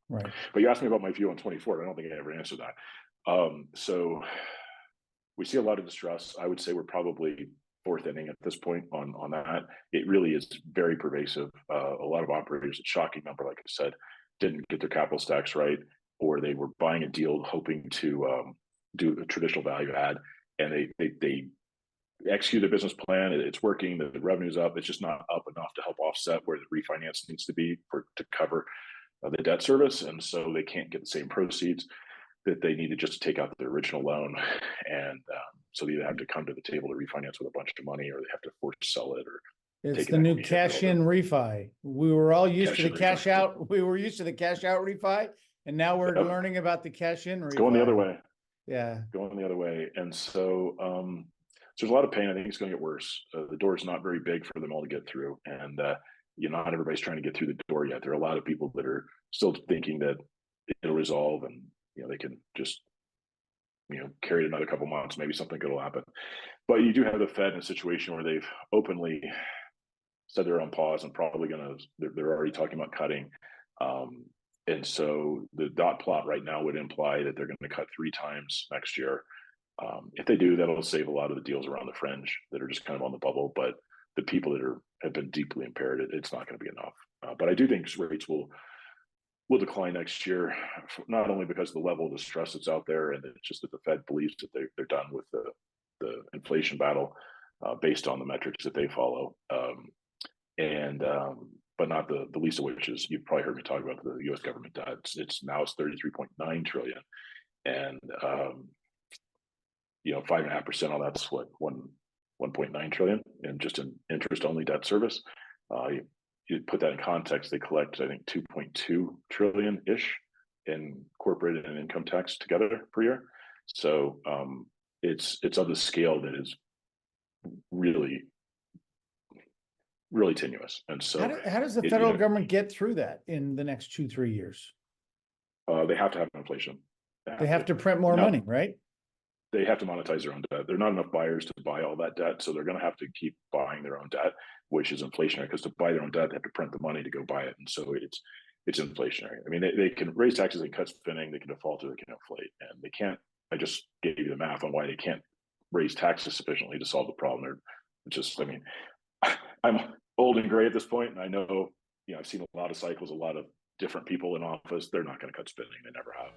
Right. But you asked me about my view on 24. I don't think I ever answered that. So we see a lot of distress. I would say we're probably fourth inning at this point on that. It really is very pervasive. A lot of operators, a shocking number, like I said, didn't get their capital stacks right, or they were buying a deal hoping to do a traditional value add, and they execute a business plan. It's working. The revenue's up. It's just not up enough to help offset where the refinance needs to be to cover the debt service, and so they can't get the same proceeds that they needed just to take out the original loan, and so they either have to come to the table to refinance with a bunch of money, or they have to force sell it, or it's the new cash in refi. We were all used to the cash out. We were used to the cash out refi, and now we're learning about the cash in refi. It's going the other way. Yeah, going the other way, and so there's a lot of pain. I think it's going to get worse. The door is not very big for them all to get through, and not everybody's trying to get through the door yet. There are a lot of people that are still thinking that it'll resolve, and they can just carry it another couple months. Maybe something good will happen. But you do have the Fed in a situation where they've openly said they're on pause and probably they're already talking about cutting. And so the dot plot right now would imply that they're going to cut 3 times next year. If they do, that'll save a lot of the deals around the fringe that are just kind of on the bubble. But the people that have been deeply impaired, it's not going to be enough. But I do think rates will decline next year, not only because of the level of the stress that's out there, and it's just that the Fed believes that they're done with the inflation battle based on the metrics that they follow. But not the least of which is, you've probably heard me talk about the U.S. government debt. It's 33.9 trillion, and 5.5% on that's what 1.9 trillion, and just in interest only debt service. You put that in context, they collect, I think, 2.2 trillion ish in corporate and income tax together per year. So it's of the scale that is really, really tenuous. And so how does the federal government get through that in the next 2-3 years? They have to have inflation. They have to print more money, right? They have to monetize their own debt. There are not enough buyers to buy all that debt, so they're going to have to keep buying their own debt, which is inflationary, because to buy their own debt, they have to print the money to go buy it, and so it's inflationary. I mean, they can raise taxes and cut spending, they can default, or they can inflate, and they can't. I just gave you the math on why they can't raise taxes sufficiently to solve the problem. I'm old and gray at this point, and I know, I've seen a lot of cycles, a lot of different people in office. They're not going to cut spending; they never have.